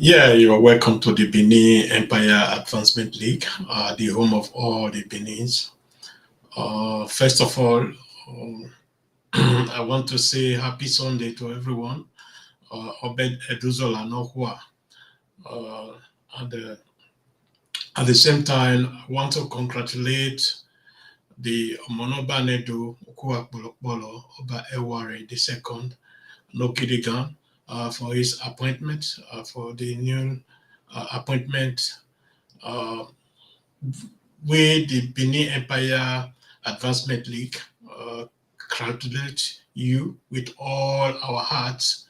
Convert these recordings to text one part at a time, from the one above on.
Yeah, you're welcome to the Benin Empire Advancement League, the home of all the Benins. First of all, I want to say happy Sunday to everyone. Obed Eduzola Nohua. Uh, and at the same time, I want to congratulate the Omo N'Oba Nedu Okuakbolokbolo Oba Eware II Nokidigan for his appointment, for the new appointment uh, with the Benin Empire Advancement League. Congratulate you with all our hearts,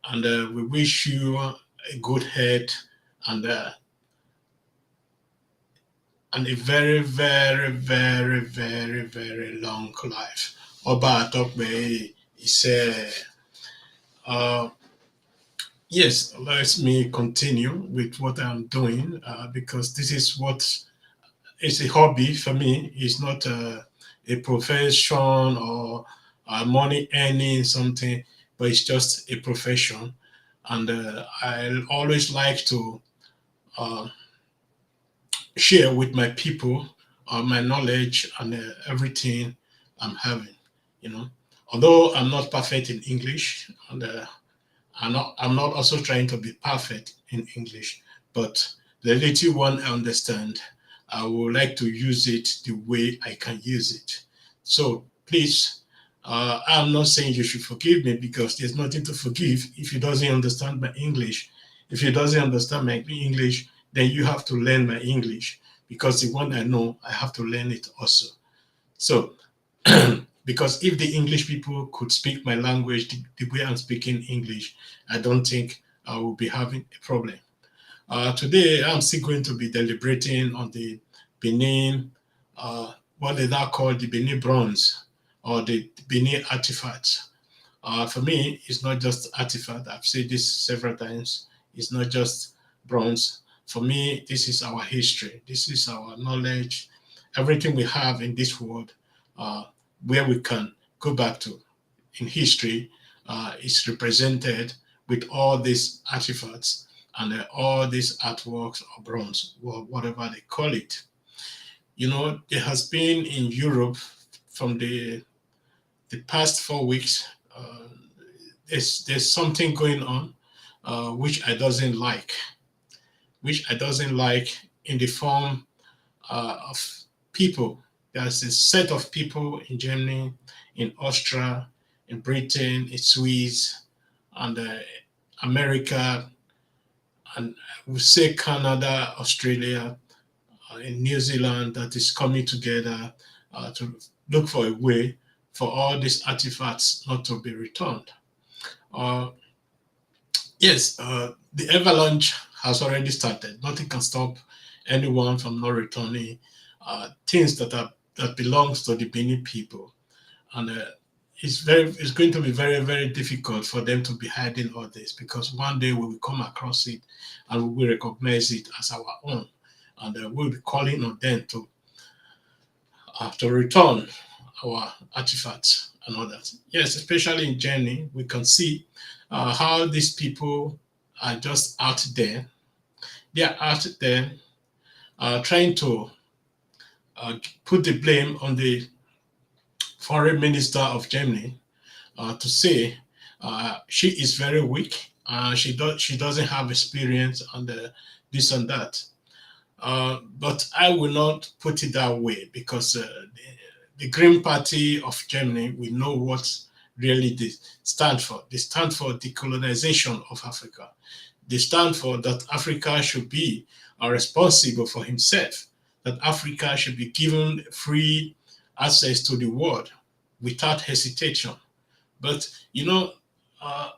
and we wish you a good head and and a very, very, very, very, very long life. Oba Atokbe is yes. Let me continue with what I'm doing because this is what it's a hobby for me. It's not a profession or money earning something, but it's just a profession. And I always like to uh, share with my people my knowledge and everything I'm having. You know, although I'm not perfect in English, and I'm not also trying to be perfect in English, but the little one I understand, I would like to use it the way I can use it. So please, I'm not saying you should forgive me because there's nothing to forgive if he doesn't understand my English. If he doesn't understand my English, then you have to learn my English because the one I know, I have to learn it also. So because if the English people could speak my language the way I'm speaking English, I don't think I will be having a problem. Today, I'm still going to be deliberating on the Benin, what they now call the Benin bronze or the Benin artifacts. For me, it's not just artifact. I've said this several times. It's not just bronze. For me, this is our history. This is our knowledge. Everything we have in this world, uh, where we can go back to in history, is represented with all these artifacts and all these artworks or bronze, or whatever they call it. You know, there has been in Europe from the past 4 weeks. There's something going on which I doesn't like, which I doesn't like in the form of people. There's a set of people in Germany, in Austria, in Britain, in Swiss, and America, and we say Canada, Australia, in New Zealand that is coming together to look for a way for all these artifacts not to be returned. Uh, yes, the avalanche has already started. Nothing can stop anyone from not returning things that belongs to the Benin people, and it's going to be very, very difficult for them to be hiding all this because one day we will come across it and we will recognize it as our own, and we'll be calling on them to return our artifacts and all that. Yes, especially in Germany, we can see how these people are just out there. They are out there trying to put the blame on the foreign minister of Germany to say she is very weak. She doesn't have experience on this and that. But I will not put it that way because the Green Party of Germany, we know what really they stand for. They stand for decolonization of Africa. They stand for that Africa should be responsible for himself, that Africa should be given free access to the world without hesitation. But you know, uh,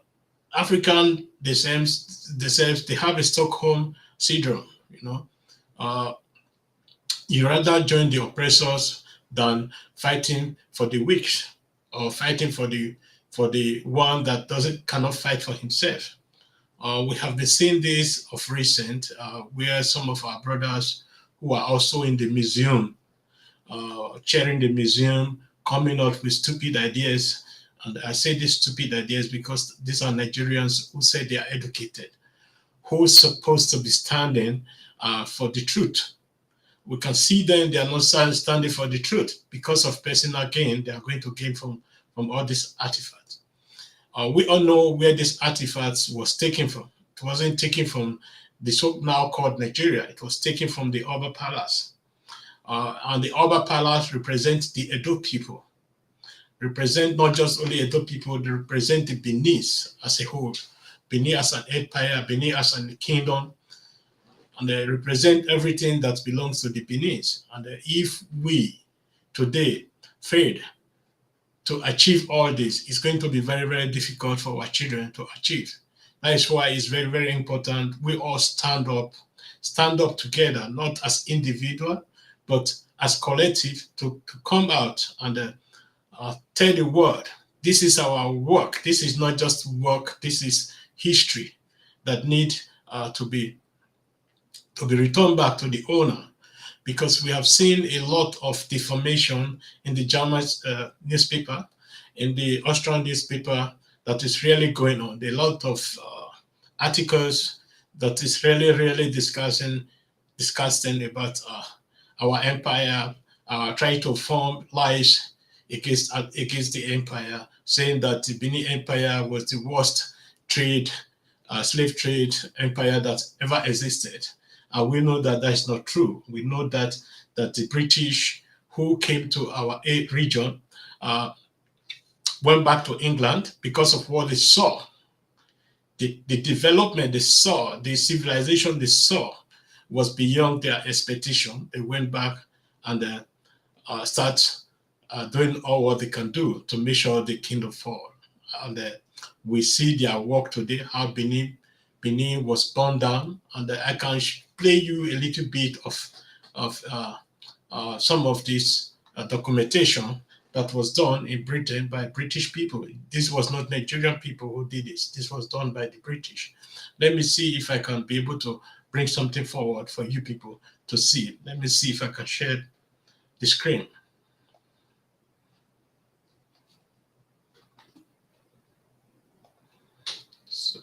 African themselves, they have a Stockholm syndrome. You know, uh, you rather join the oppressors than fighting for the weak or fighting for the one that doesn't cannot fight for himself. We have been seeing this of recent, where some of our brothers who are also in the museum, chairing the museum, coming up with stupid ideas. And I say these stupid ideas because these are Nigerians who say they are educated, who's supposed to be standing for the truth. We can see them, they are not standing for the truth. Because of personal gain, they are going to gain from all these artifacts. We all know where these artifacts was taken from. It wasn't taken from the so now called Nigeria. It was taken from the Oba Palace. And the Oba Palace represents the Edo people. Represent not just only Edo people, they represent the Benin as a whole. Benin as an empire, Benin as a kingdom, and they represent everything that belongs to the Benin. And if we today failed to achieve all this, it's going to be very, very difficult for our children to achieve. That is why it's very, very important we all stand up together, not as individual, but as collective to come out and tell the world, this is our work. This is not just work. This is history that need to be returned back to the owner, because we have seen a lot of deformation in the German newspaper, in the Austrian newspaper, that is really going on. There are a lot of articles that is really discussing about our empire, trying to form lies against the empire, saying that the Benin Empire was the worst slave trade empire that ever existed. And we know that is not true. We know that the British who came to our region went back to England because of what they saw. The development they saw, the civilization they saw was beyond their expectation. They went back and start doing all what they can do to make sure the kingdom fall. And we see their work today, how Benin was burned down. And I can play you a little bit of some of this documentation that was done in Britain by British people. This was not Nigerian people who did this. This was done by the British. Let me see if I can be able to bring something forward for you people to see. Let me see if I can share the screen. So,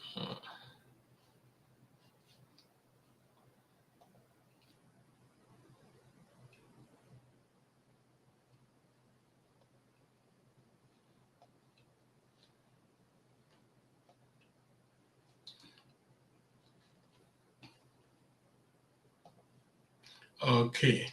okay.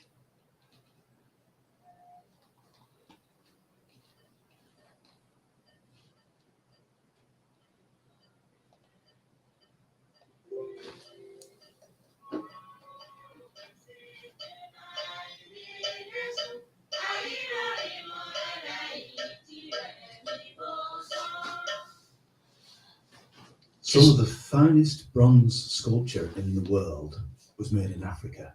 Some of the finest bronze sculpture in the world was made in Africa.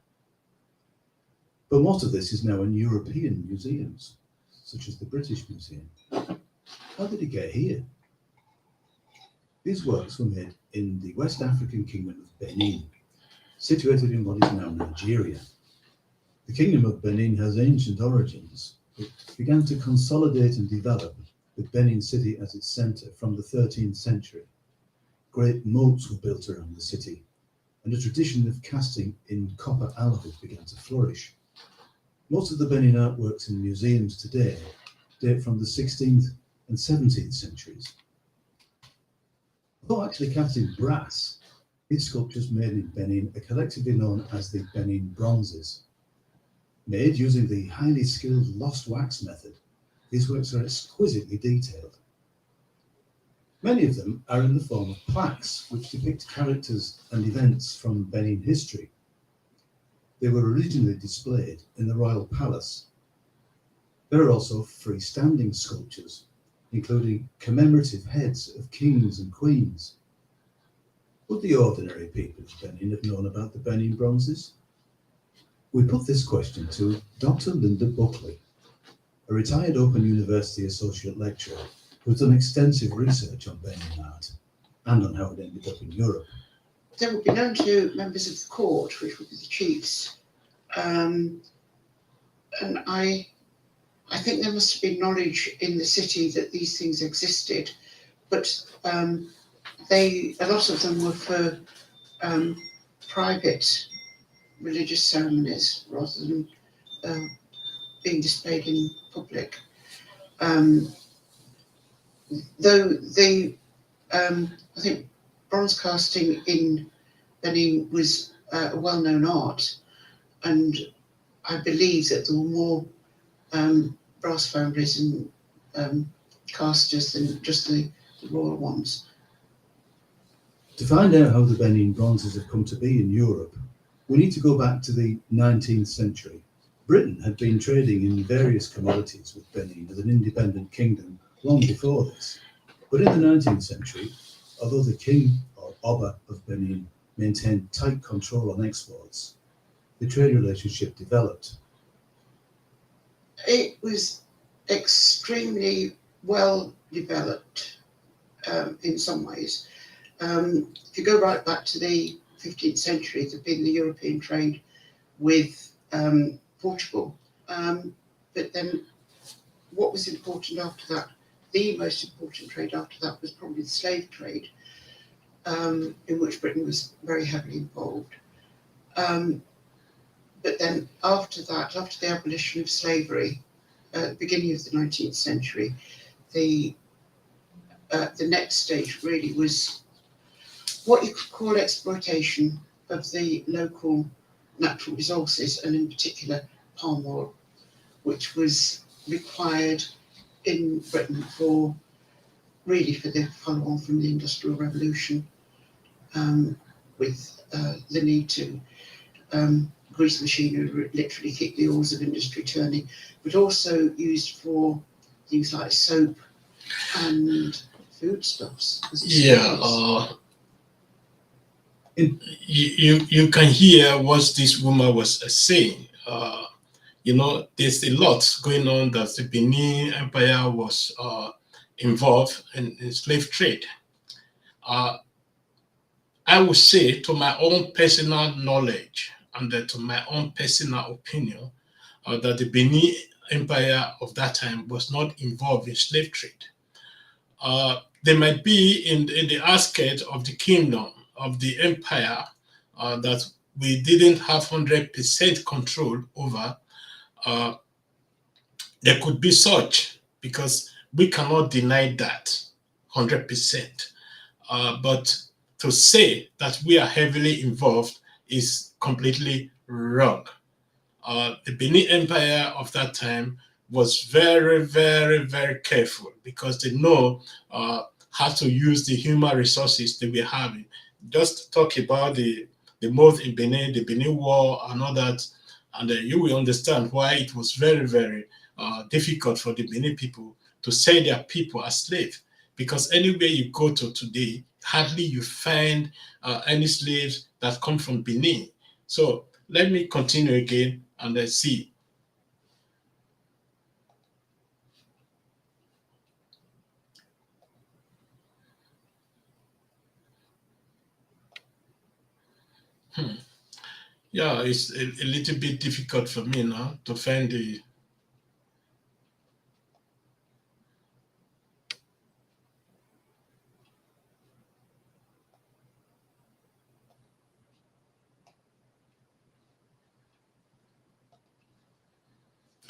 But most of this is now in European museums, such as the British Museum. How did it get here? These works were made in the West African kingdom of Benin, situated in what is now Nigeria. The kingdom of Benin has ancient origins. It began to consolidate and develop with Benin City as its centre from the 13th century. Great moats were built around the city, and a tradition of casting in copper alloy began to flourish. Most of the Benin artworks in museums today date from the 16th and 17th centuries. Although actually cast in brass, these sculptures made in Benin are collectively known as the Benin bronzes. Made using the highly skilled lost wax method, these works are exquisitely detailed. Many of them are in the form of plaques, which depict characters and events from Benin history. They were originally displayed in the royal palace. There are also freestanding sculptures, including commemorative heads of kings and queens. Would the ordinary people of Benin have known about the Benin bronzes? We put this question to Dr. Linda Buckley, a retired Open University associate lecturer who's done extensive research on Benin art and on how it ended up in Europe. They would be known to members of the court, which would be the chiefs. And I think there must have been knowledge in the city that these things existed, but a lot of them were for private religious ceremonies rather than being displayed in public. Though I think bronze casting in Benin was a well-known art, and I believe that there were more brass foundries and casters than just the royal ones. To find out how the Benin bronzes have come to be in Europe, we need to go back to the 19th century. Britain had been trading in various commodities with Benin as an independent kingdom long before this. But in the 19th century, although the king or Oba of Benin maintained tight control on exports, the trade relationship developed. It was extremely well developed in some ways. If you go right back to the 15th century, there'd been the European trade with Portugal. But then what was important after that, the most important trade after that was probably the slave trade, in which Britain was very heavily involved. But then after that, after the abolition of slavery, at the beginning of the 19th century, the next stage really was what you could call exploitation of the local natural resources, and in particular palm oil, which was required in Britain for the follow-on from the Industrial Revolution, with the need to grease machinery, literally keep the oars of industry turning, but also used for things like soap and foodstuffs. You can hear what this woman was saying. There's a lot going on that the Benin Empire was involved in slave trade. I would say, to my own personal knowledge and to my own personal opinion, that the Benin Empire of that time was not involved in slave trade. They might be in the aspect of the kingdom, of the empire, that we didn't have 100% control over. There could be such, because we cannot deny that 100%. But to say that we are heavily involved is completely wrong. The Benin Empire of that time was very, very, very careful, because they know how to use the human resources that we're having. Just talk about the moth in Benin, the Benin War, and all that, and you will understand why it was very, very difficult for the Benin people to sell their people as slaves. Because anywhere you go to today, hardly you find any slaves that come from Benin. So let me continue again and see. Yeah, it's a little bit difficult for me now to find the.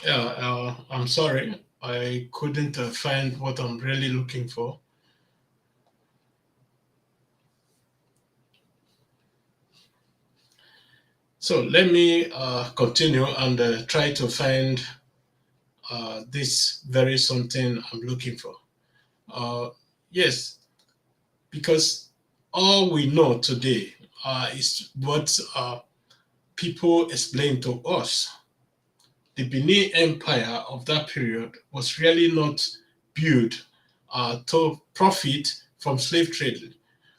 Yeah, I'm sorry, I couldn't find what I'm really looking for. So let me continue and try to find this very something I'm looking for. Yes, because all we know today is what people explain to us. The Benin Empire of that period was really not built to profit from slave trade.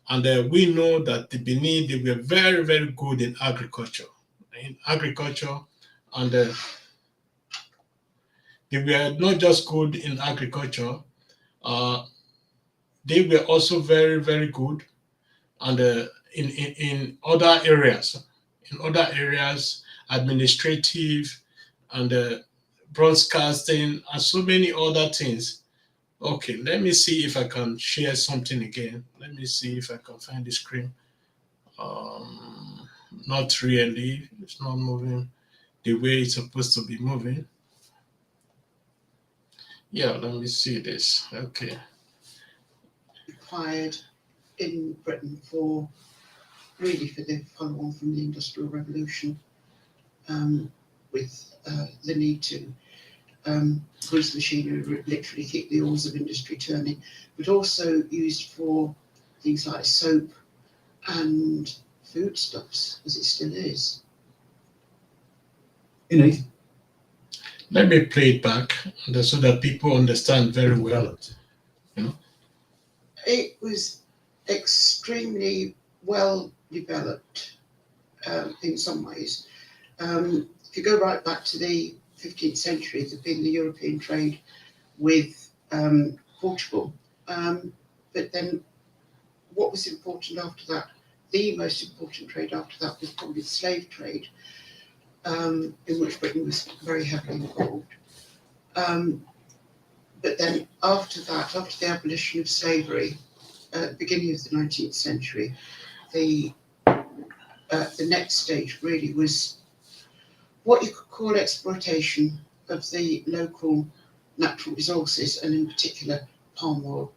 And we know that the Benin, they were very, very good in agriculture. And they were not just good in agriculture, uh, they were also very, very good and in other areas. In other areas, administrative and broadcasting and so many other things. Okay, let me see if I can share something again. Let me see if I can find the screen. Um, Not really. It's not moving the way it's supposed to be moving. Yeah, let me see this. Okay. Required in Britain for the follow-on from the Industrial Revolution, with the need to grease machinery, literally keep the oars of industry turning, but also used for things like soap and foodstuffs, as it still is. In eight, Let me play it back so that people understand very well. developed. It was extremely well developed in some ways. If you go right back to the 15th century, there'd been the European trade with Portugal. But then what was important after that, the most important trade after that was probably the slave trade, in which Britain was very heavily involved. But then after that, after the abolition of slavery, at the beginning of the 19th century, the next stage really was what you could call exploitation of the local natural resources, and in particular palm oil,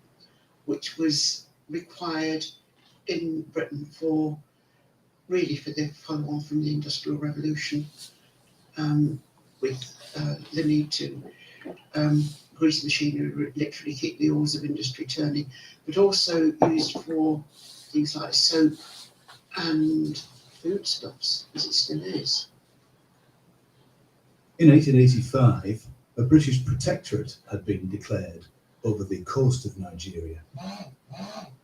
which was required in Britain for the follow-on from the Industrial Revolution, with the need to grease machinery, literally keep the oars of industry turning, but also used for things like soap and foodstuffs, as it still is. In 1885, a British protectorate had been declared over the coast of Nigeria.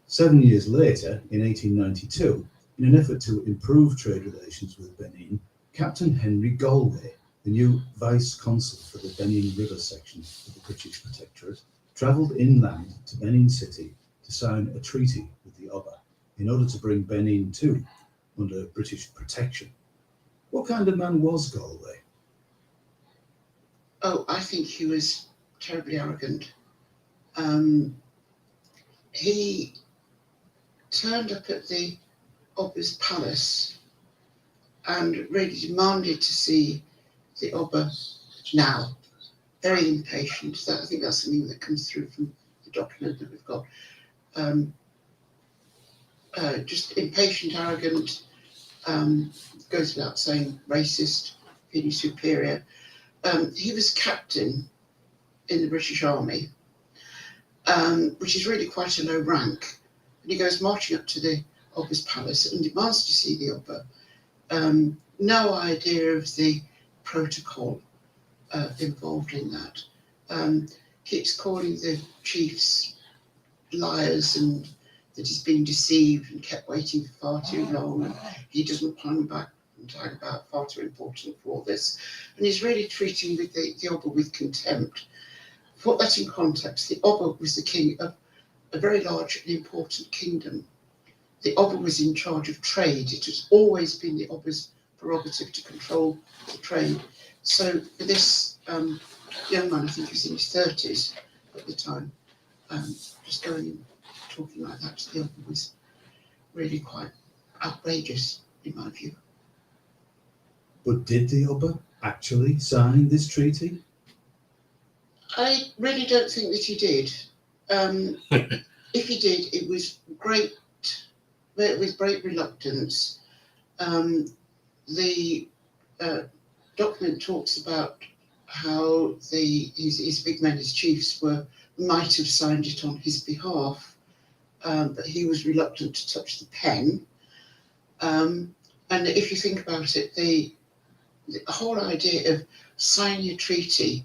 7 years later, in 1892, in an effort to improve trade relations with Benin, Captain Henry Galway, the new vice consul for the Benin River section of the British protectorate, travelled inland to Benin City to sign a treaty with the Oba in order to bring Benin too under British protection. What kind of man was Galway? Oh, I think he was terribly arrogant. He turned up at the Oba's palace and really demanded to see the Oba now. Very impatient. I think that's something that comes through from the document that we've got. Just impatient, arrogant, goes without saying, racist, feeling superior. He was captain in the British Army, which is really quite a low rank. And he goes marching up to the Oba's palace and demands to see the Oba. No idea of the protocol involved in that. Keeps calling the chiefs liars and that he's been deceived and kept waiting for far too long, and he doesn't plan back and talk about far too important for all this. And he's really treating the Oba with contempt. Put that in context, the Oba was the king of a very large and important kingdom. The Oba was in charge of trade. It has always been the Oba's prerogative to control the trade. So for this young man, I think he was in his 30s at the time, just going and talking like that to the Oba was really quite outrageous, in my view. But did the Oba actually sign this treaty? I really don't think that he did. If he did, it was with great reluctance. The document talks about how his big men, his chiefs, might have signed it on his behalf, but he was reluctant to touch the pen. And if you think about it, the whole idea of signing a treaty,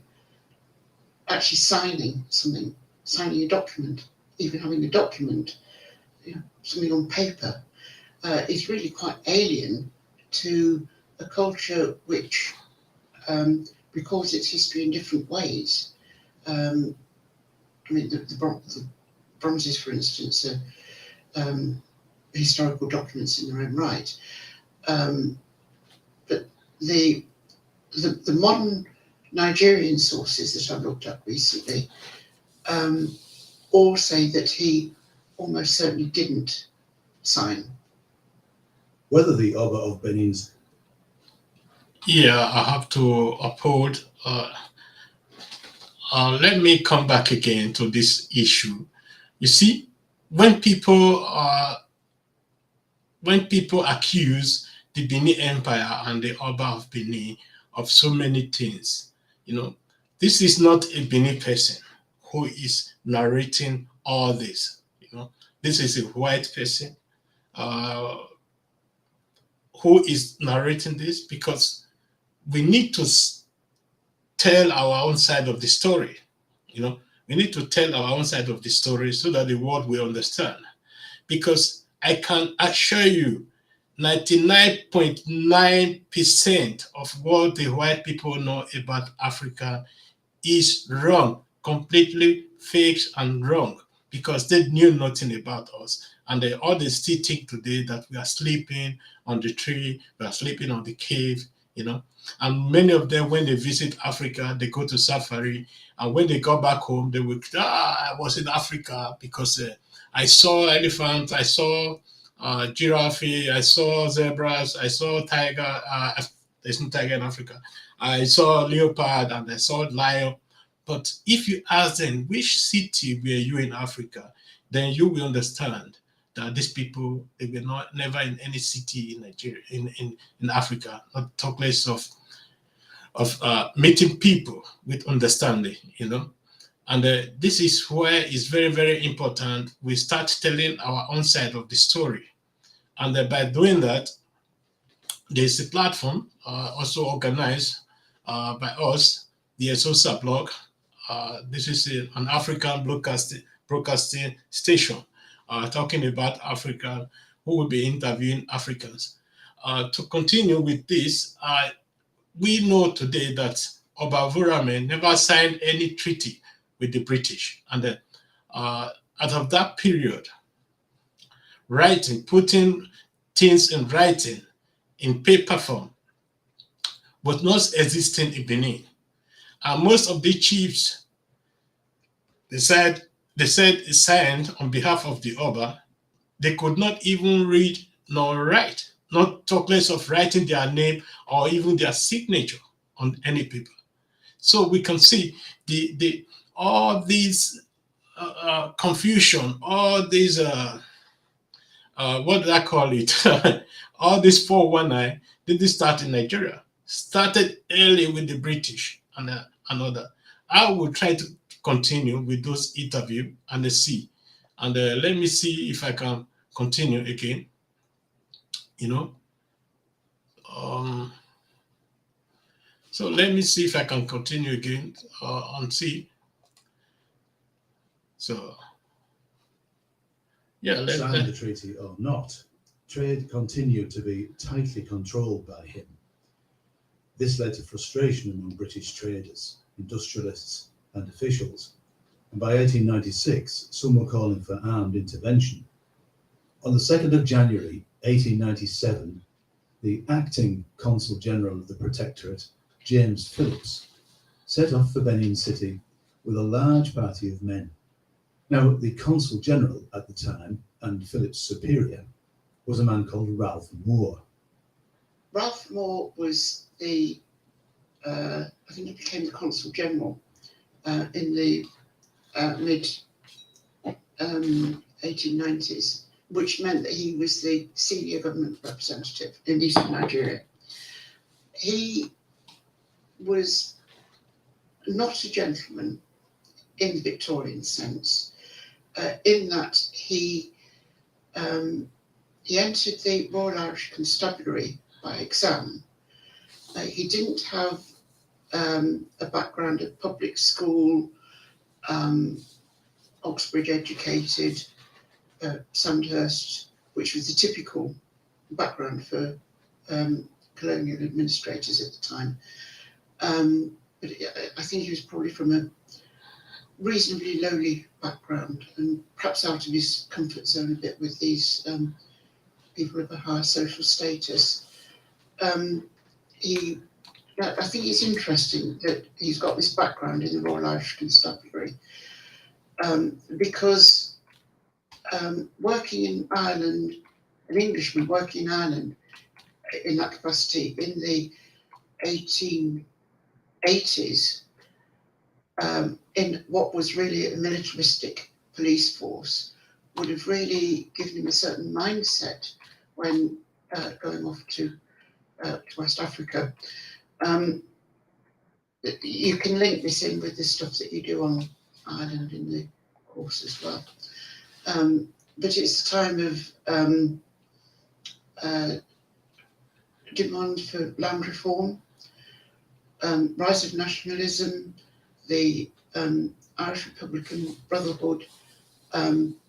actually signing something, signing a document, even having a document, something on paper, is really quite alien to a culture which records its history in different ways. The bronzes, for instance, are historical documents in their own right. But the modern Nigerian sources that I've looked up recently all say that he almost certainly didn't sign whether the Oba of Benin's... Yeah, I have to uphold. Let me come back again to this issue. You see, when people accuse the Benin Empire and the Oba of Benin of so many things, this is not a Benin person who is narrating all this. This is a white person uh, who is narrating this, because we need to tell our own side of the story. We need to tell our own side of the story so that the world will understand. Because I can assure you, 99.9% of what the white people know about Africa is wrong, completely fake and wrong, because they knew nothing about us. And all they still think today that we are sleeping on the tree, we are sleeping on the cave, And many of them, when they visit Africa, they go to safari. And when they go back home, they will, I was in Africa because I saw elephants, I saw giraffe, I saw zebras, I saw tiger. There's no tiger in Africa. I saw leopard and I saw lion. But if you ask them, which city were you in Africa, then you will understand that these people, they were never in any city in Nigeria, in Africa, not talk less of meeting people with understanding, And this is where it's very, very important we start telling our own side of the story. And by doing that, there's a platform also organized by us, the SOSA blog. This is an African broadcasting station talking about Africa, who will be interviewing Africans. To continue with this, we know today that Oba Vurame never signed any treaty with the British. And out of that period, putting things in writing, in paper form, was not existing in Benin. And most of the chiefs, they said it signed on behalf of the Oba. They could not even read nor write, not talk less of writing their name or even their signature on any paper. So we can see all these confusion, all these what do I call it? All this 419 didn't start in Nigeria. Started early with the British and another. I will try to continue with those interviews and see. And let me see if I can continue again. So let me see if I can continue again and see. So, yeah, signed the treaty or not, trade continued to be tightly controlled by him. This led to frustration among British traders, industrialists, and officials. And by 1896, some were calling for armed intervention. On the 2nd of January 1897, the acting Consul General of the Protectorate, James Phillips, set off for Benin City with a large party of men. Now, the Consul General at the time, and Phillips' superior, was a man called Ralph Moore. Ralph Moore was I think he became the Consul General in the mid-1890s, which meant that he was the senior government representative in Eastern Nigeria. He was not a gentleman in the Victorian sense, in that he entered the Royal Irish Constabulary by exam. He didn't have a background at public school, Oxbridge educated, Sandhurst, which was the typical background for colonial administrators at the time. But I think he was probably from a reasonably lowly background and perhaps out of his comfort zone a bit with these people of a higher social status. I think it's interesting that he's got this background in the Royal Irish Constabulary because working in Ireland, an Englishman working in Ireland in that capacity in the 1880s, in what was really a militaristic police force, would have really given him a certain mindset when going off to West Africa. You can link this in with the stuff that you do on Ireland in the course as well. But it's a time of demand for land reform, rise of nationalism, the Irish Republican Brotherhood,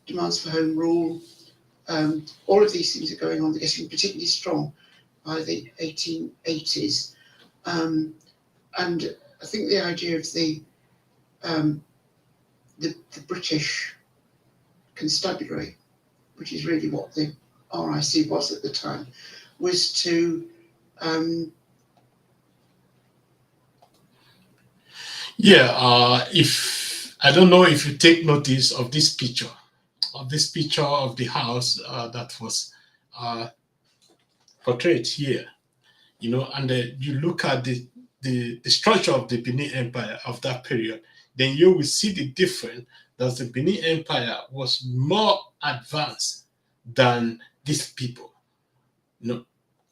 demands for home rule. All of these things are going on. They're getting particularly strong by the 1880s. And I think the idea of the British constabulary, which is really what the RIC was at the time, was to if I don't know if you take notice of this picture of the house that was portrayed here, and you look at the structure of the Benin Empire of that period, then you will see the difference that the Benin Empire was more advanced than these people.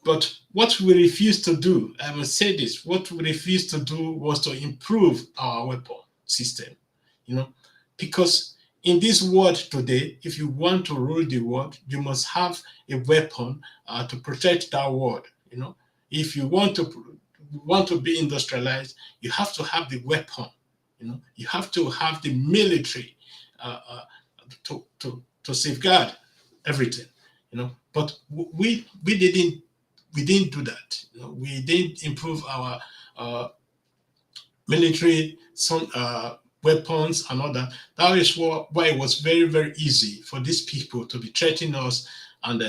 But what we refused to do, I must say this, what we refused to do was to improve our weapon system, because in this world today, if you want to rule the world, you must have a weapon to protect that world. If you want to be industrialized, you have to have the weapon. You have to have the military to safeguard everything. But we didn't do that. We didn't improve our military weapons and all that. That is why it was very, very easy for these people to be threatening us and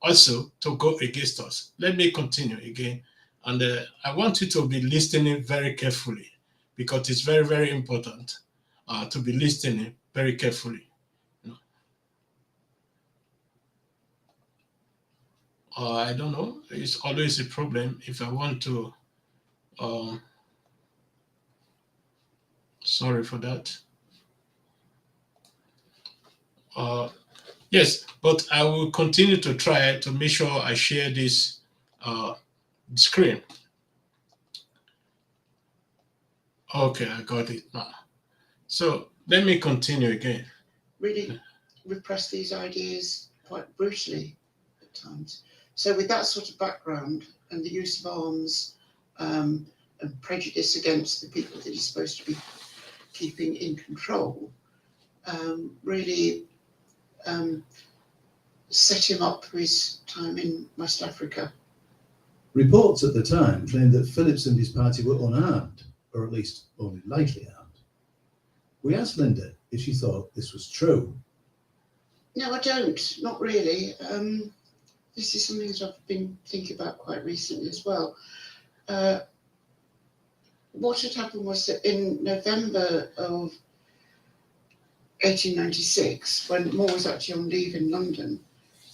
also to go against us. Let me continue again. And I want you to be listening very carefully, because it's very, very important to be listening very carefully. I don't know. It's always a problem if I want to. Sorry for that. Yes, but I will continue to try to make sure I share this screen. Okay, I got it now. So let me continue again. really repress these ideas quite brutally at times. So with that sort of background and the use of arms and prejudice against the people that he's supposed to be keeping in control, really set him up for his time in West Africa. Reports at the time claimed that Phillips and his party were unarmed, or at least only lightly armed. We asked Linda if she thought this was true. No, I don't, not really. This is something that I've been thinking about quite recently as well. What had happened was that in November of 1896, when Moore was actually on leave in London,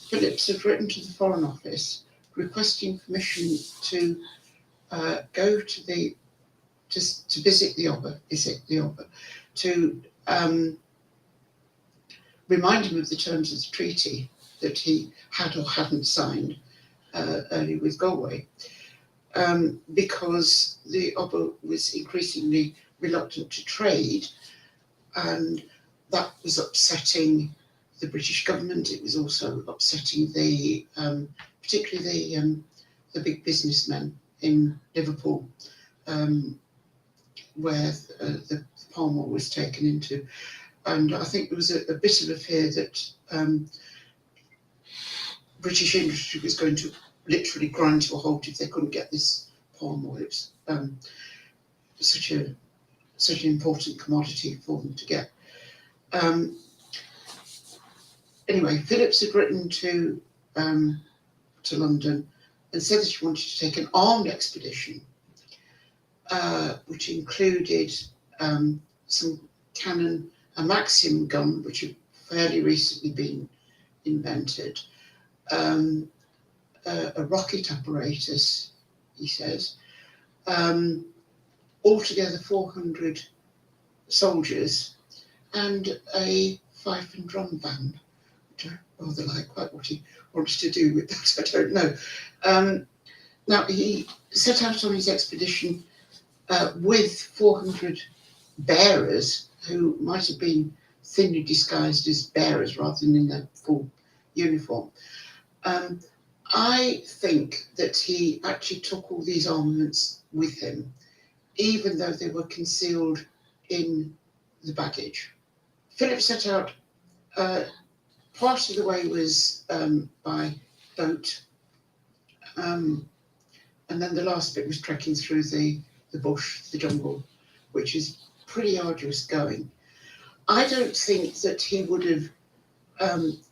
Phillips had written to the Foreign Office requesting permission to go to visit the Oba, to remind him of the terms of the treaty that he had or hadn't signed earlier with Galway, because the Oba was increasingly reluctant to trade, and that was upsetting the British government. It was also upsetting particularly the big businessmen in Liverpool, where the palm oil was taken into. And I think there was a bit of a fear that British industry was going to literally grind to a halt if they couldn't get this palm oil. It was such an important commodity for them to get. Anyway, Phillips had written to London and said that he wanted to take an armed expedition, which included some cannon, a Maxim gun, which had fairly recently been invented, a rocket apparatus, he says, altogether 400 soldiers, and a fife and drum band, which I rather like. Quite what he wants to do with that, I don't know. Now, he set out on his expedition with 400 bearers, who might have been thinly disguised as bearers rather than in their full uniform. I think that he actually took all these armaments with him, even though they were concealed in the baggage. Philip set out, part of the way was by boat, and then the last bit was trekking through the bush, the jungle, which is pretty arduous going. I don't think that he would have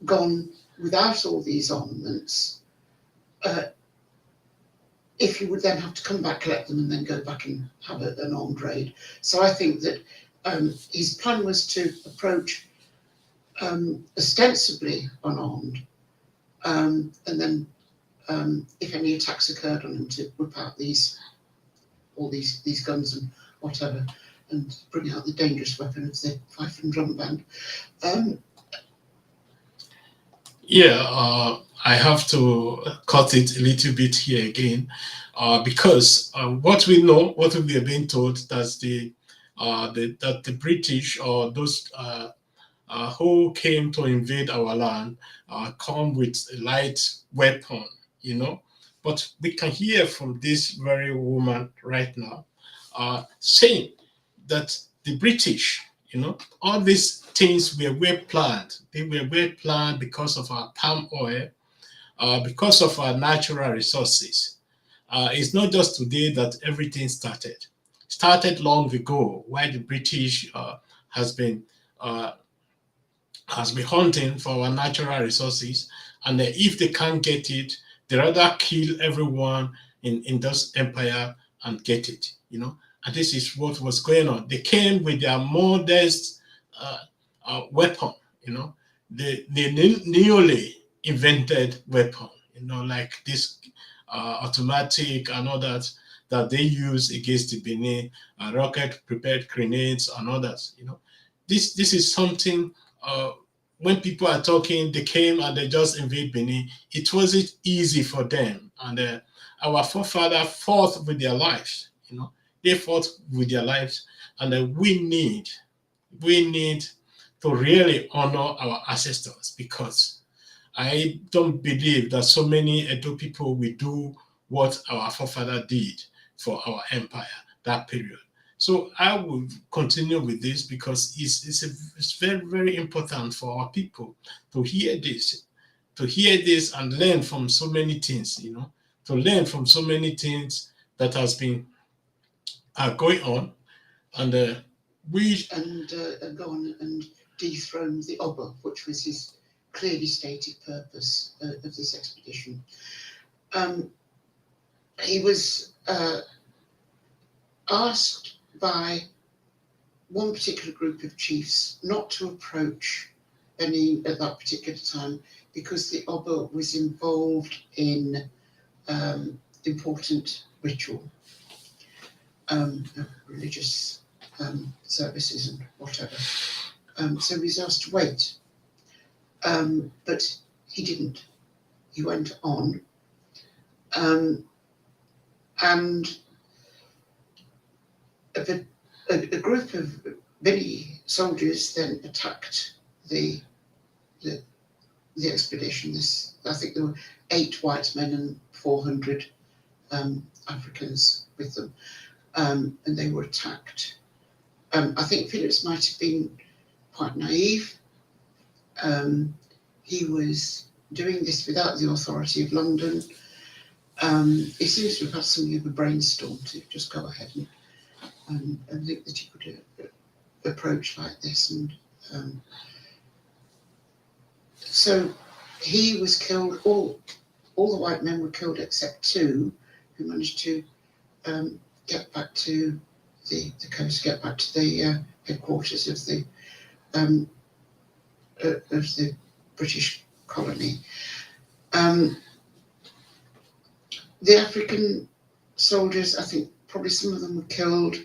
gone without all these armaments, if he would then have to come back, collect them, and then go back and have an armed raid. So I think that his plan was to approach ostensibly unarmed, and then if any attacks occurred on him, to whip out all these guns and whatever, and bring out the dangerous weapon of the fife and drum band. I have to cut it a little bit here again, because what we know, what we have been told, that the British, or those who came to invade our land, come with a light weapon, But we can hear from this very woman right now saying that the British, all these things were well planned. They were well planned because of our palm oil, because of our natural resources. It's not just today that everything started. Started long ago, while the British has been hunting for our natural resources, and if they can't get it, they rather kill everyone in this empire and get it. And this is what was going on. They came with their modest weapon. The newly invented weapon. Like this automatic and all that they use against the Benin, rocket prepared grenades and others. This is something. When people are talking, they came and they just invade Benin. It wasn't easy for them, and our forefathers fought with their lives. They fought with their lives, and we need to really honor our ancestors, because I don't believe that so many Edo people will do what our forefather did for our empire that period. So I will continue with this, because it's very, very important for our people to hear this and learn from so many things, to learn from so many things that has been going on, and go on and dethrone the Oba, which was his clearly stated purpose of this expedition. He was asked by one particular group of chiefs not to approach Benin at that particular time, because the Oba was involved in important ritual, religious services and whatever. So he was asked to wait, but he didn't. He went on, and a group of Benin soldiers then attacked the expedition. I think there were 8 white men and 400 Africans with them, and they were attacked. I think Phillips might have been quite naive. He was doing this without the authority of London. He seems to have had something of a brainstorm to just go ahead and think that he could approach like this. And so he was killed. All the white men were killed except 2, who managed to get back to the coast, get back to the headquarters of the British colony. the African soldiers, I think probably some of them were killed.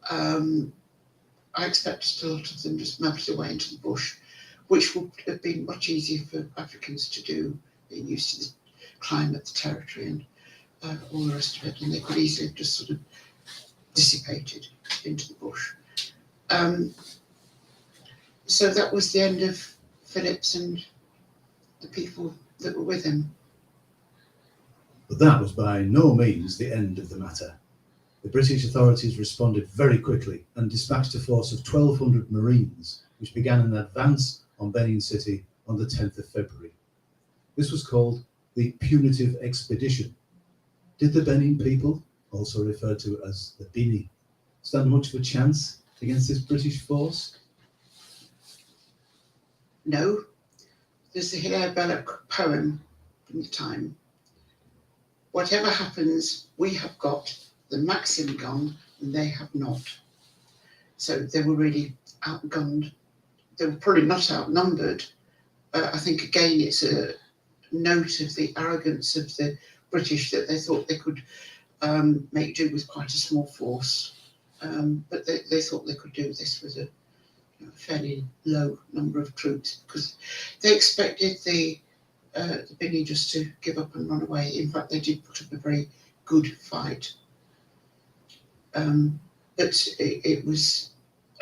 I expect a lot of them just melted away into the bush, which would have been much easier for Africans to do, being used to the climate, the territory, and all the rest of it, and they could easily have just sort of dissipated into the bush. So that was the end of Phillips and the people that were with him. But that was by no means the end of the matter. The British authorities responded very quickly and dispatched a force of 1,200 Marines, which began an advance on Benin City on the 10th of February. This was called the Punitive Expedition. Did the Benin people, also referred to as the Bini, stand much of a chance against this British force? No. There's a Hilaire Belloc poem from the time. Whatever happens, we have got the Maxim gun and they have not. So they were really outgunned. They were probably not outnumbered. I think again it's a note of the arrogance of the British that they thought they could make do with quite a small force. But they thought they could do this with a fairly low number of troops because they expected the Bini just to give up and run away. In fact, they did put up a very good fight. But it was,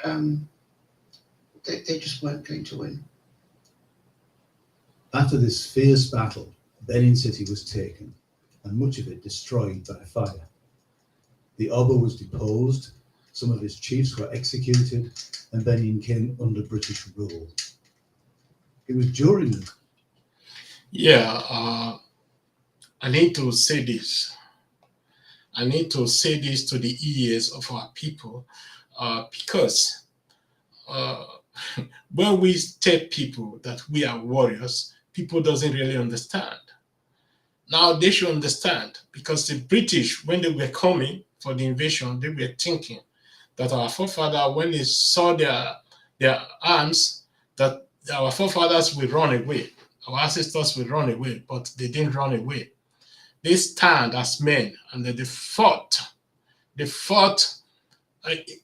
they just weren't going to win. After this fierce battle, Benin City was taken and much of it destroyed by fire. The Oba was deposed, some of his chiefs were executed, and Benin came under British rule. It was during... Yeah, I need to say this. I need to say this to the ears of our people because when we tell people that we are warriors, people doesn't really understand. Now they should understand because the British, when they were coming for the invasion, they were thinking that our forefathers, when they saw their arms, that our forefathers will run away, our ancestors will run away, but they didn't run away. They stand as men and they fought. They fought.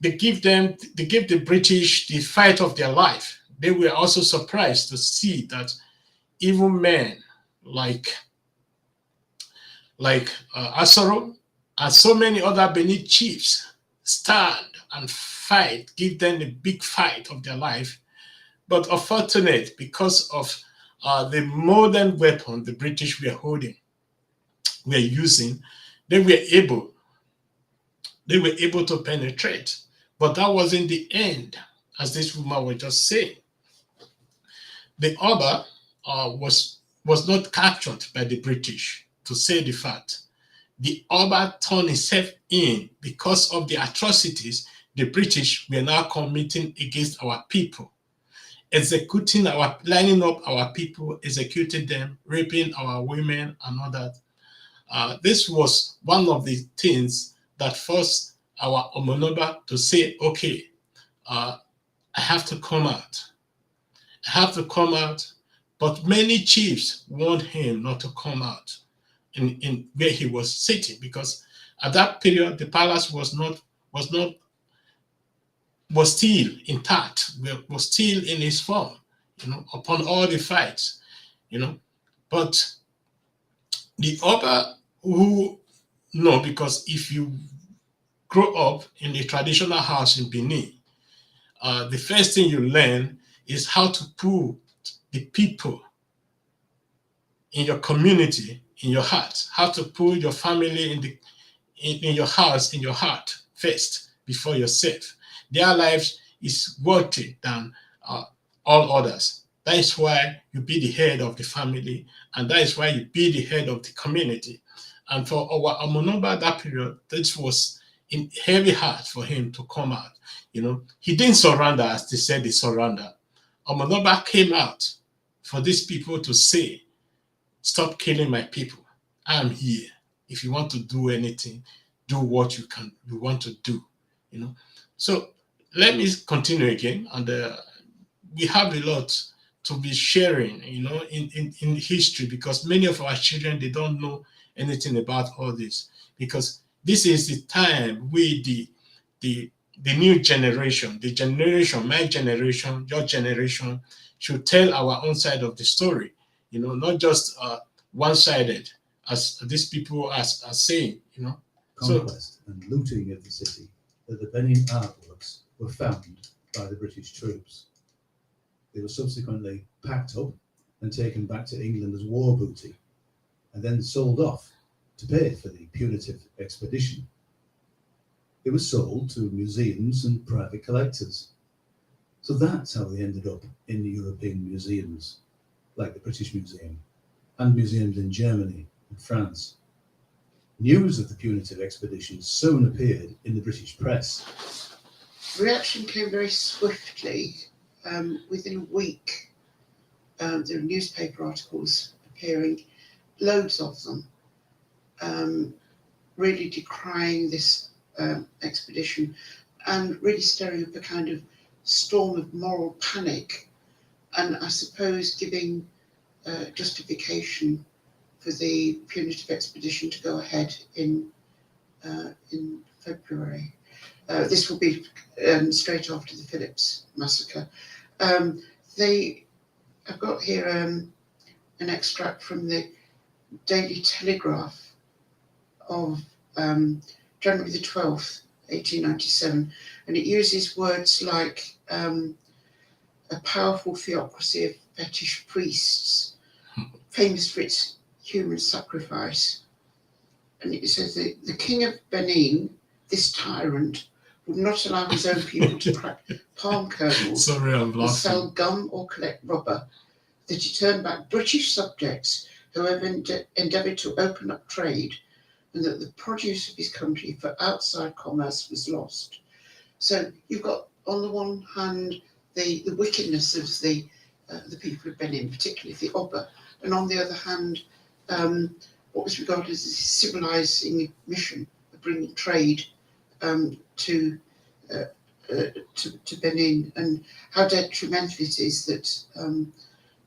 They give the British the fight of their life. They were also surprised to see that even men like Asoro and so many other Benin chiefs stand and fight, give them the big fight of their life. But unfortunately, because of the modern weapon the British were using, they were able to penetrate. But that wasn't the end, as this woman was just saying. The Oba was not captured by the British, to say the fact. The Oba turned himself in because of the atrocities the British were now committing against our people, lining up our people, executing them, raping our women and all that. This was one of the things that forced our Omo N'Oba to say, okay, I have to come out. I have to come out. But many chiefs warned him not to come out in where he was sitting, because at that period the palace was still intact, was still in its form, upon all the fights, But the Oba because if you grow up in a traditional house in Benin, the first thing you learn is how to put the people in your community in your heart, how to put your family in your house, in your heart first before yourself. Their lives is worthy than all others. That is why you be the head of the family, and that is why you be the head of the community. And for our Omo N'Oba that period, this was in heavy heart for him to come out. He didn't surrender as they said he surrendered. Omo N'Oba came out for these people to say, stop killing my people. I am here. If you want to do anything, do what you want to do. So let me continue again, and we have a lot to be sharing, in history, because many of our children, they don't know anything about all this, because this is the time we, the new generation, my generation, your generation, should tell our own side of the story, not just one-sided, as these people are saying, Conquest and looting of the city that the Benin artworks were found by the British troops. They were subsequently packed up and taken back to England as war booty, and then sold off to pay for the punitive expedition. It was sold to museums and private collectors. So that's how they ended up in the European museums, like the British Museum, and museums in Germany and France. News of the punitive expedition soon appeared in the British press. Reaction came very swiftly. Within a week, there were newspaper articles appearing, loads of them, really decrying this expedition and really stirring up a kind of storm of moral panic, and I suppose giving justification for the punitive expedition to go ahead in February. This will be straight after the Phillips massacre. I've got here an extract from the Daily Telegraph of January the 12th, 1897, and it uses words like a powerful theocracy of fetish priests, famous for its human sacrifice. And it says that the king of Benin, this tyrant, would not allow his own people to crack palm kernels, Sorry, I'm or laughing. sell gum or collect rubber, that he turned back British subjects who have endeavoured to open up trade, and that the produce of his country for outside commerce was lost. So you've got, on the one hand, the wickedness of the people of Benin, particularly the Oba, and on the other hand, what was regarded as a civilizing mission of bringing trade to Benin, and how detrimental it is that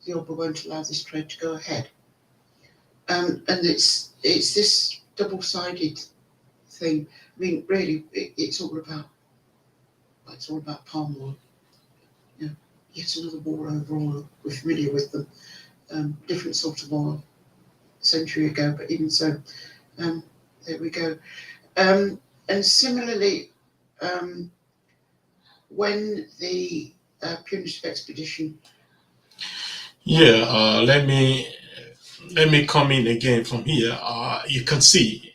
the Oba won't allow this trade to go ahead. And it's this double-sided thing. I mean, really, it's all about palm oil. Yet another war over oil. We're familiar with them. Different sort of oil a century ago, but even so, there we go. And similarly, when the punitive expedition. Let me come in again from here. You can see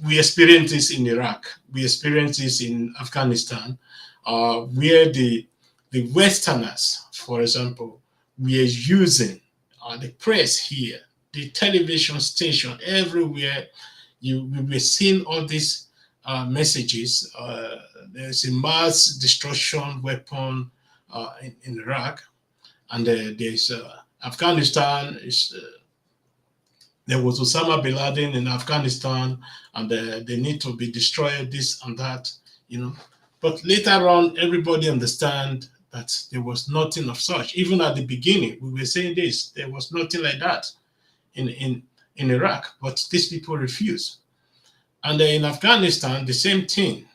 we experienced this in Iraq. We experienced this in Afghanistan, where the Westerners, for example, we are using the press here, the television station, everywhere. We were seeing all these messages. There's a mass destruction weapon in Iraq, and there's Afghanistan. There was Osama bin Laden in Afghanistan, and they need to be destroyed, this and that, But later on, everybody understand that there was nothing of such. Even at the beginning, we were saying this, there was nothing like that in Iraq, but these people refused. And in Afghanistan, the same thing.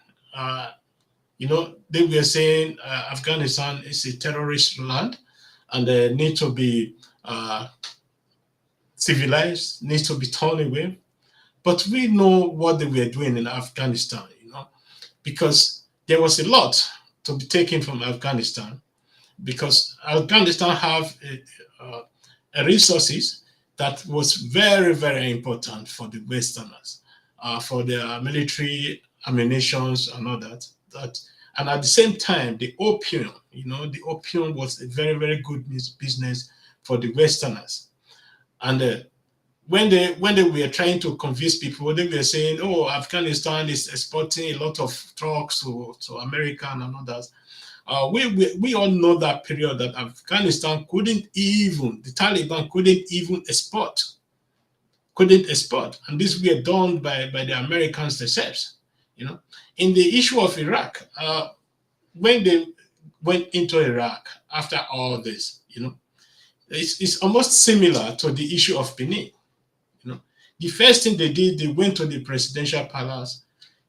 They were saying Afghanistan is a terrorist land, and they need to be civilized, needs to be torn away. But we know what they were doing in Afghanistan, because there was a lot to be taken from Afghanistan, because Afghanistan have resources that was very, very important for the Westerners, for their military ammunitions and all that. And at the same time, the opium, the opium was a very, very good business for the Westerners. And when they were trying to convince people, they were saying, "Oh, Afghanistan is exporting a lot of drugs to America and all that." We all know that period that Afghanistan the Taliban couldn't even export, and this were done by the Americans themselves. In the issue of Iraq, when they went into Iraq after all this, it's almost similar to the issue of Benin. The first thing they did, they went to the presidential palace.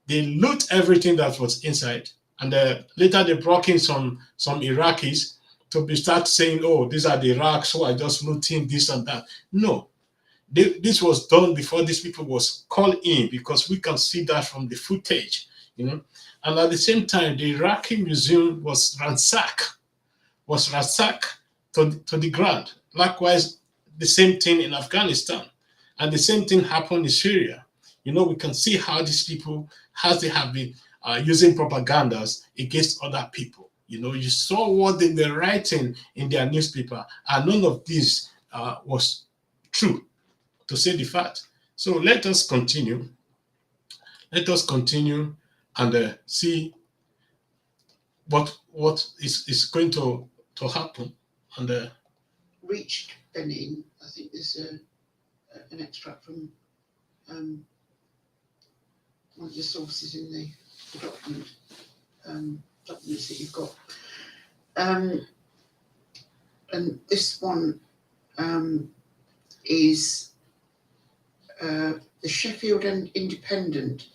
They loot everything that was inside, and later they brought in some Iraqis to start saying, "Oh, these are the Iraqs who are just looting this and that." No, this was done before these people was called in, because we can see that from the footage, you know. And at the same time, the Iraqi museum was ransacked to the ground. Likewise, the same thing in Afghanistan, and the same thing happened in Syria. You know, we can see how these people, how they have been using propagandas against other people. You know, you saw what they were writing in their newspaper, and none of this was true, to say the fact. So let us continue. Let us continue and see what is going to happen. And Reached Benin. I think there's an extract from one of the sources in the documents that you've got. And this one is the Sheffield Independent,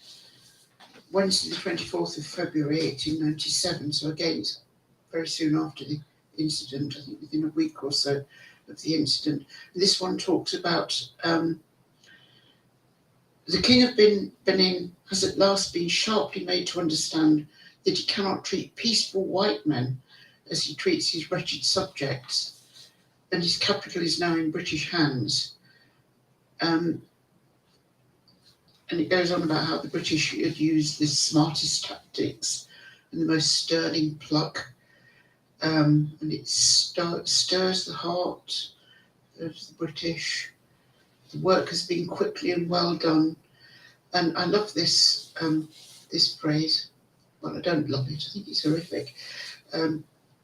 Wednesday the 24th of February 1897. So again, it's very soon after the incident, I think within a week or so of the incident. This one talks about the King of Benin has at last been sharply made to understand that he cannot treat peaceful white men as he treats his wretched subjects, and his capital is now in British hands. And it goes on about how the British had used the smartest tactics and the most sterling pluck, and it stirs the heart of the British. The work has been quickly and well done. And I love this this phrase. Well, I don't love it. I think it's horrific.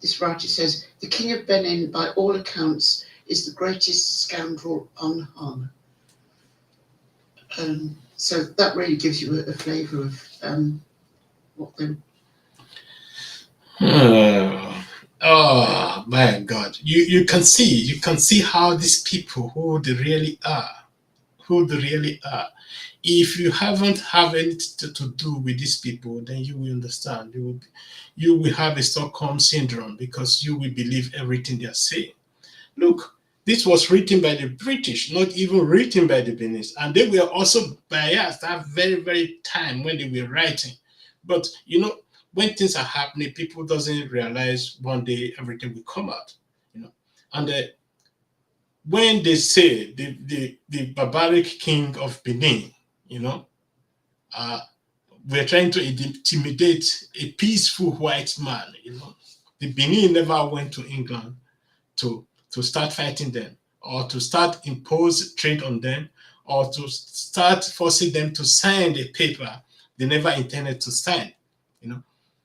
This writer says, "The King of Benin, by all accounts, is the greatest scoundrel unhung." So that really gives you a flavour of what they. Oh my God! You can see how these people, who they really are. If you haven't have anything to do with these people, then you will understand. You will have a Stockholm syndrome, because you will believe everything they are saying. Look, this was written by the British, not even written by the Benin, and they were also biased that very time when they were writing. But you know, when things are happening, people doesn't realize one day everything will come out. You know, and when they say the barbaric king of Benin, you know, we're trying to intimidate a peaceful white man, you know. The Benin never went to England to start fighting them, or to start impose trade on them, or to start forcing them to sign a paper they never intended to sign, you know.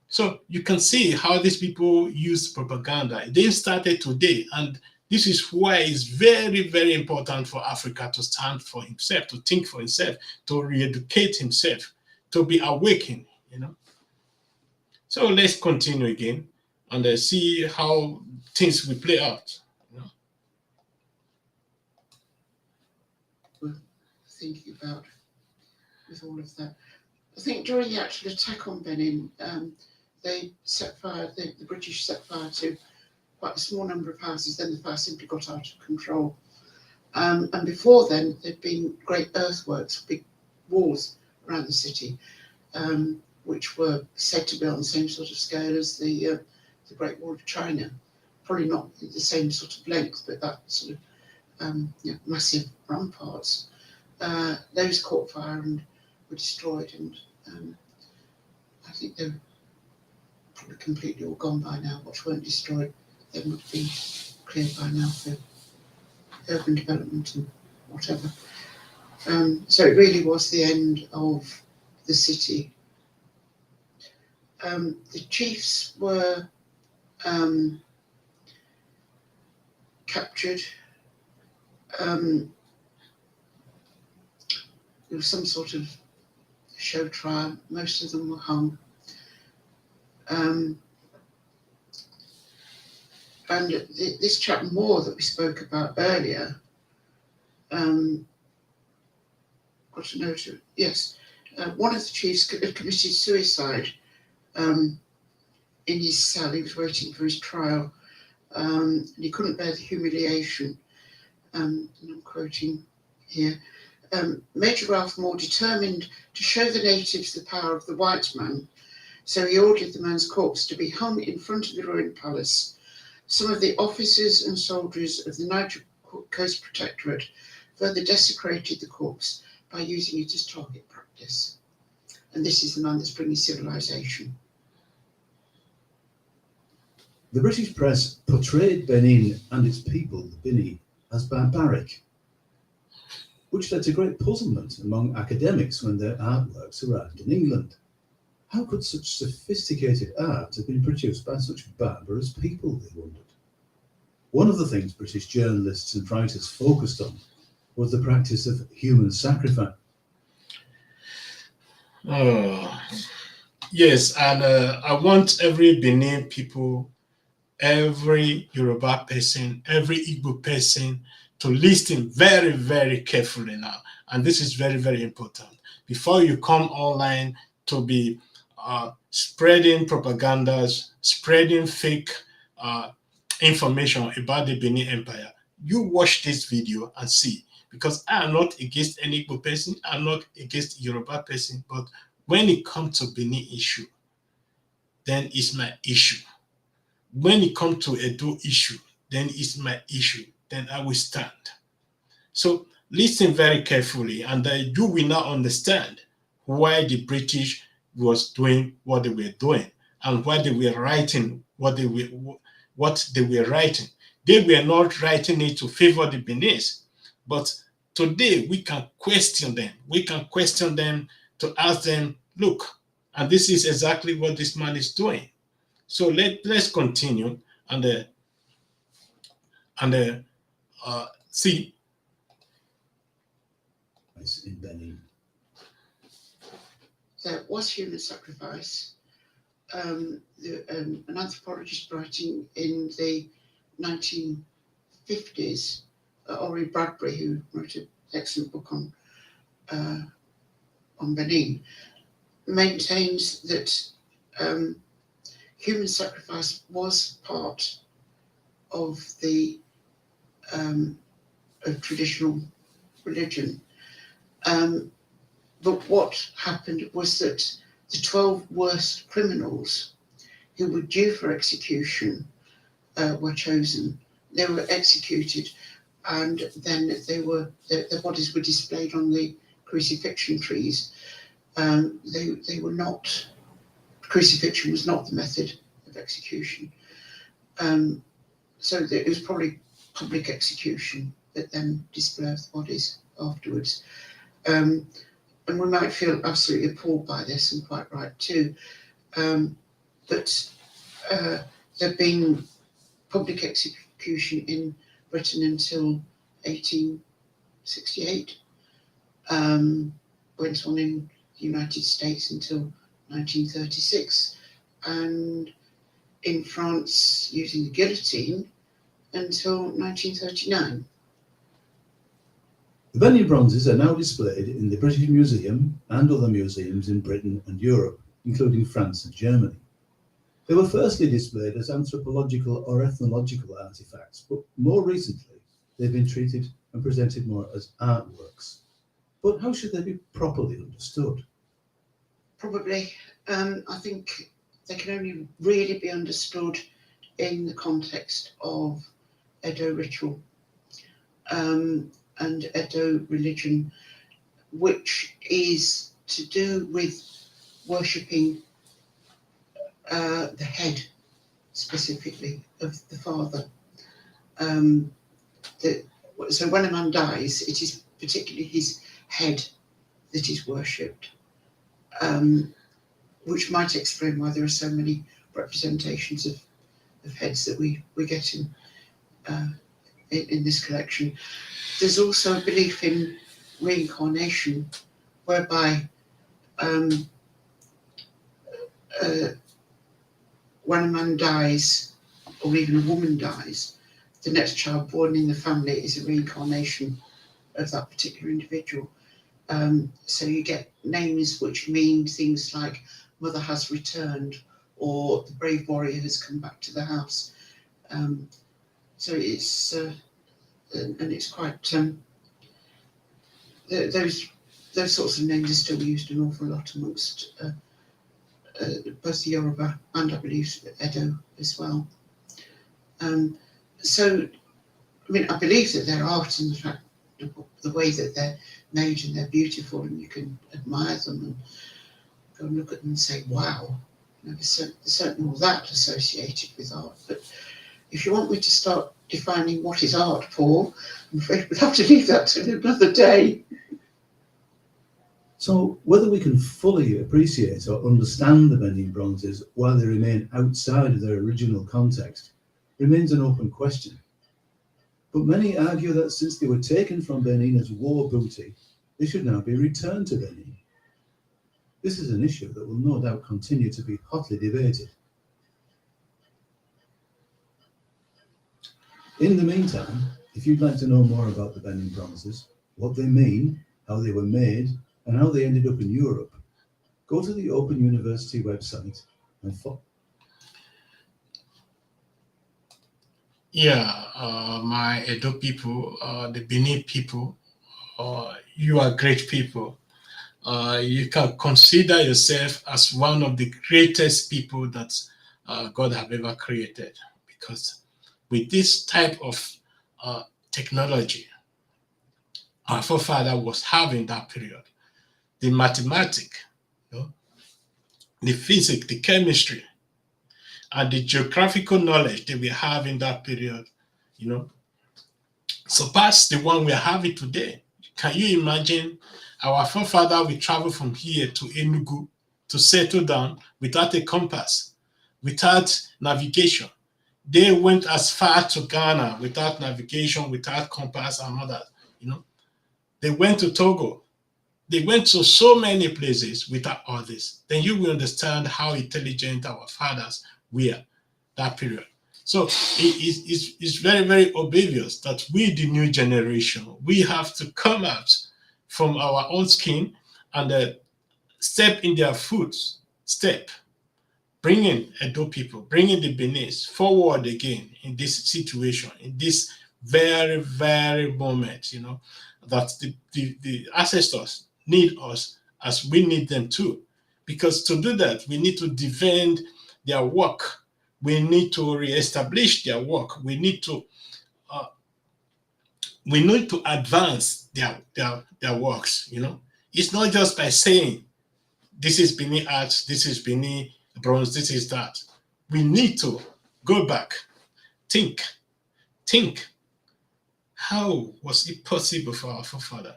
So you can see how these people use propaganda. They started today, and this is why it's very important for Africa to stand for himself, to think for himself, to re-educate himself, to be awakened, you know. So let's continue again and see how things will play out. You know. We're thinking about with all of that. I think during the actual attack on Benin, they set fire. The British set fire to quite a small number of houses. Then the fire simply got out of control. And before then, there'd been great earthworks, big walls around the city, which were said to be on the same sort of scale as the Great Wall of China. Probably not the same sort of length, but that sort of massive ramparts. Those caught fire and were destroyed, and I think they're probably completely all gone by now. What weren't destroyed, they would have been cleared by now for urban development and whatever. So it really was the end of the city. The chiefs were captured. There was some sort of show trial. Most of them were hung. And this chap Moore that we spoke about earlier, got a note of, yes, one of the chiefs had committed suicide in his cell. He was waiting for his trial, and he couldn't bear the humiliation. And I'm quoting here. Major Ralph Moore determined to show the natives the power of the white man, so he ordered the man's corpse to be hung in front of the ruined palace. Some of the officers and soldiers of the Niger Coast Protectorate further desecrated the corpse by using it as target practice. And this is the man that's bringing civilization. The British press portrayed Benin and its people, the Bini, as barbaric, which led to great puzzlement among academics when their artworks arrived in England. How could such sophisticated art have been produced by such barbarous people, they wondered. One of the things British journalists and writers focused on was the practice of human sacrifice. Yes, and I want every Benin people, every Yoruba person, every Igbo person to listen very, very carefully now. And this is very, very important. Before you come online to be spreading propagandas, spreading fake information about the Benin Empire, you watch this video and see. Because I am not against any Igbo person, I'm not against Yoruba person, but when it comes to Benin issue, then it's my issue. When it comes to Edo issue, then it's my issue. Then I will stand. So listen very carefully, and you will now understand why the British was doing what they were doing and why they were writing what they were writing. They were not writing it to favor the Beninese, but today we can question them. We can question them to ask them, look, and this is exactly what this man is doing. So let's continue and see. In Benin. There was human sacrifice. An anthropologist writing in the 1950s, Ori Bradbury, who wrote an excellent book on Benin, maintains that human sacrifice was part of the of traditional religion. But what happened was that the 12 worst criminals who were due for execution were chosen. They were executed, and then their bodies were displayed on the crucifixion trees. They were not. Crucifixion was not the method of execution. So it was probably public execution that then display of the bodies afterwards. And we might feel absolutely appalled by this, and quite right too. But there'd been public execution in Britain until 1868. Went on in the United States until 1936, and in France using the guillotine until 1939. The Benin bronzes are now displayed in the British Museum and other museums in Britain and Europe, including France and Germany. They were firstly displayed as anthropological or ethnological artifacts, but more recently they've been treated and presented more as artworks. But how should they be properly understood? Probably, I think they can only really be understood in the context of Edo ritual and Edo religion, which is to do with worshipping the head, specifically, of the father. So when a man dies, it is particularly his head that is worshipped, which might explain why there are so many representations of heads that we get in this collection. There's also a belief in reincarnation, whereby when a man dies, or even a woman dies, the next child born in the family is a reincarnation of that particular individual. So you get names which mean things like mother has returned or the brave warrior has come back to the house. So it's and it's quite those sorts of names are still used an awful lot amongst both the Yoruba and I believe Edo as well. So I mean, I believe that they're art in the fact the way that they're made and they're beautiful and you can admire them and go and look at them and say, wow, you know, there's certainly all that associated with art. But if you want me to start defining what is art, Paul, I'm afraid we'll have to leave that to another day. So whether we can fully appreciate or understand the Benin bronzes while they remain outside of their original context remains an open question. But many argue that since they were taken from Benin as war booty, they should now be returned to Benin. This is an issue that will no doubt continue to be hotly debated. In the meantime, if you'd like to know more about the Benin bronzes, what they mean, how they were made, and how they ended up in Europe, go to the Open University website and follow. Yeah, my Edo people, the Benin people, you are great people. You can consider yourself as one of the greatest people that God have ever created, because with this type of technology our forefather was having that period, the mathematics, you know, the physics, the chemistry, and the geographical knowledge that we have in that period, you know, surpass the one we are having today. Can you imagine our forefather will travel from here to Enugu to settle down without a compass, without navigation? They went as far to Ghana without navigation, without compass and all that, you know. They went to Togo. They went to so many places without all this. Then you will understand how intelligent our fathers were that period. So it's very, very obvious that we, the new generation, we have to come out from our own skin and step in their footsteps, bringing Edo people, bringing the Benin forward again in this situation, in this very, very moment, you know, that the ancestors need us as we need them too. Because to do that, we need to defend their work. We need to reestablish their work. We need to advance their works. You know, it's not just by saying this is Benin art, this is Benin bronze, this is that. We need to go back, think. How was it possible for our forefather?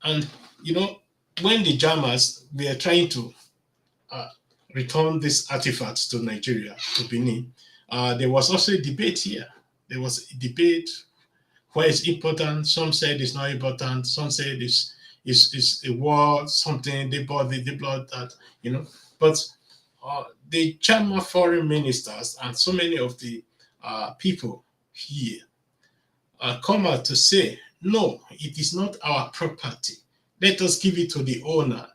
And you know, when the Jammers were trying to return these artifacts to Nigeria, to Benin, there was also a debate here. There was a debate where it's important. Some said it's not important. Some said it's a war, something they bought that, you know. But the German foreign ministers and so many of the people here come out to say, no, it is not our property. Let us give it to the owner.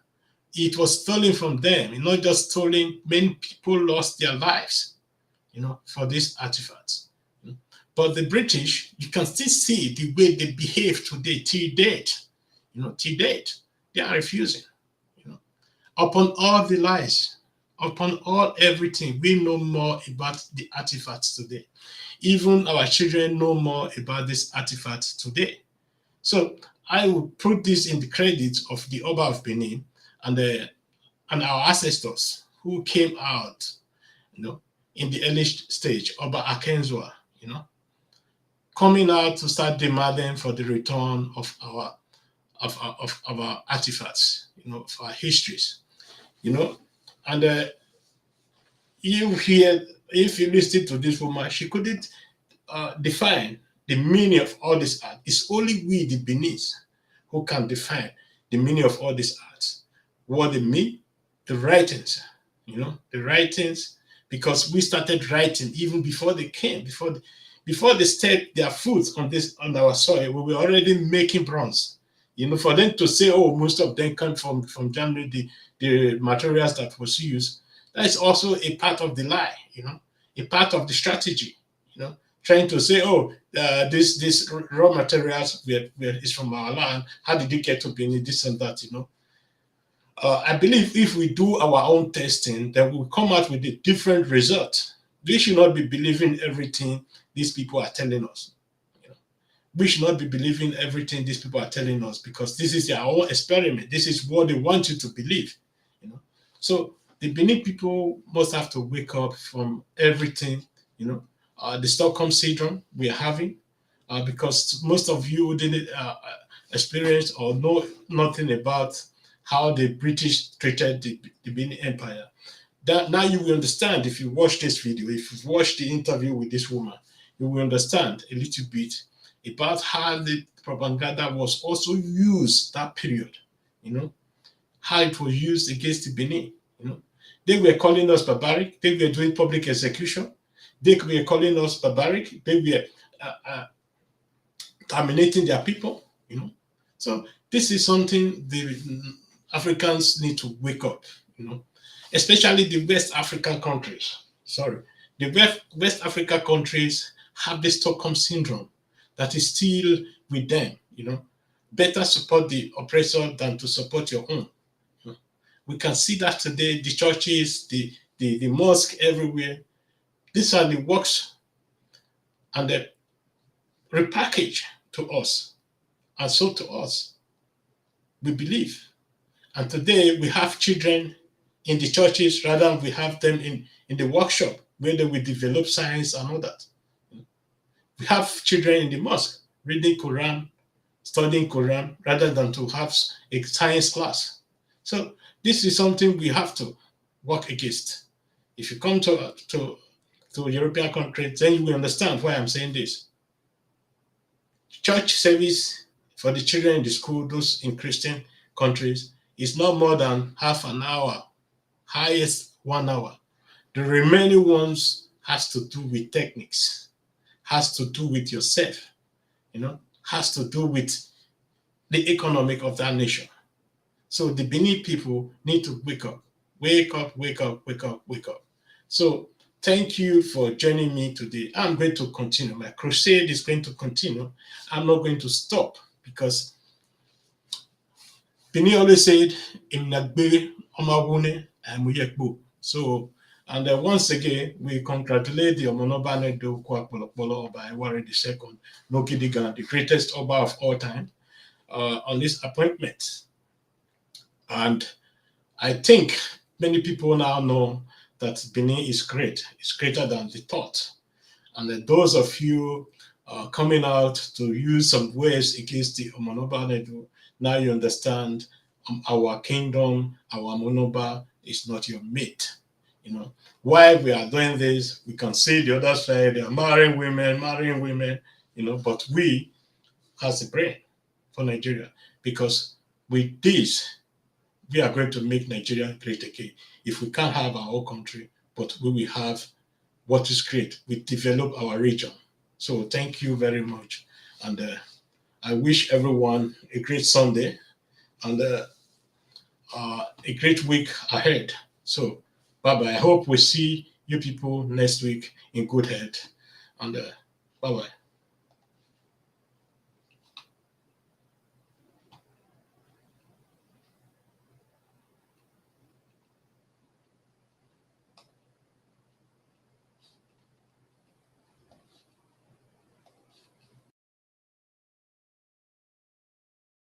It was stolen from them, not just stolen. Many people lost their lives, you know, for these artifacts. But the British, you can still see the way they behave today, till date. You know, till date, they are refusing. You know, upon all the lies, upon all everything, we know more about the artifacts today. Even our children know more about these artifacts today. So I will put this in the credit of the Oba of Benin and our ancestors who came out, you know, in the early stage, Oba Akenzwa, you know, coming out to start demanding for the return of our artifacts, you know, of our histories, you know. And if you listen to this woman, she couldn't define the meaning of all this art. It's only we, the Beninese, who can define the meaning of all these arts, what they mean, the writings, you know, the writings, because we started writing even before they came, before they stepped their foot on our soil. We were already making bronze. You know, for them to say, oh, most of them come from Germany, the materials that was used, that is also a part of the lie, you know, a part of the strategy, you know, trying to say, oh, this raw materials is from our land. How did it get to Benin? This and that, you know. I believe if we do our own testing, then we'll come out with a different result. We should not be believing everything these people are telling us. You know, we should not be believing everything these people are telling us, because this is their own experiment. This is what they want you to believe. You know, so the Benin people must have to wake up from everything. You know, the Stockholm syndrome we are having, because most of you didn't experience or know nothing about how the British treated the Benin Empire. That now you will understand if you watch this video, if you've watched the interview with this woman, you will understand a little bit about how the propaganda was also used that period, you know, how it was used against the Benin, you know. They were calling us barbaric, they were doing public execution, they were calling us barbaric, they were terminating their people, you know. So this is something the Africans need to wake up, you know, especially the West African countries. Sorry, the West Africa countries have the Stockholm syndrome that is still with them, you know. Better support the oppressor than to support your own. You know? We can see that today, the churches, the mosque everywhere. These are the works and the repackage to us and so to us. We believe. And today we have children in the churches rather than we have them in the workshop where they will develop science and all that. We have children in the mosque reading Quran, studying Quran rather than to have a science class. So this is something we have to work against. If you come to European countries, then you will understand why I'm saying this. Church service for the children in the school, those in Christian countries, is not more than half an hour, highest 1 hour. The remaining ones has to do with techniques, has to do with yourself, you know, has to do with the economic of that nation. So the Benin people need to wake up, wake up, wake up, wake up, wake up. So thank you for joining me today. I'm going to continue. My crusade is going to continue. I'm not going to stop because Benin always said, so, and once again, we congratulate the Omo N'Oba Nedo Kwakpolokpolo Oba Ewari II, Nokidigan, the greatest Oba of all time, on this appointment. And I think many people now know that Benin is great. It's greater than they thought. And those of you coming out to use some words against the Omo N'Oba Nedo, now you understand our kingdom, our Omo N'Oba is not your mate. You know, while we are doing this, we can see the other side, they are marrying women, you know, but we has a brain for Nigeria, because with this, we are going to make Nigeria great again. If we can't have our own country, but we will have what is great. We develop our region. So thank you very much. And I wish everyone a great Sunday and a great week ahead. So bye-bye. I hope we see you people next week in good health. And bye-bye.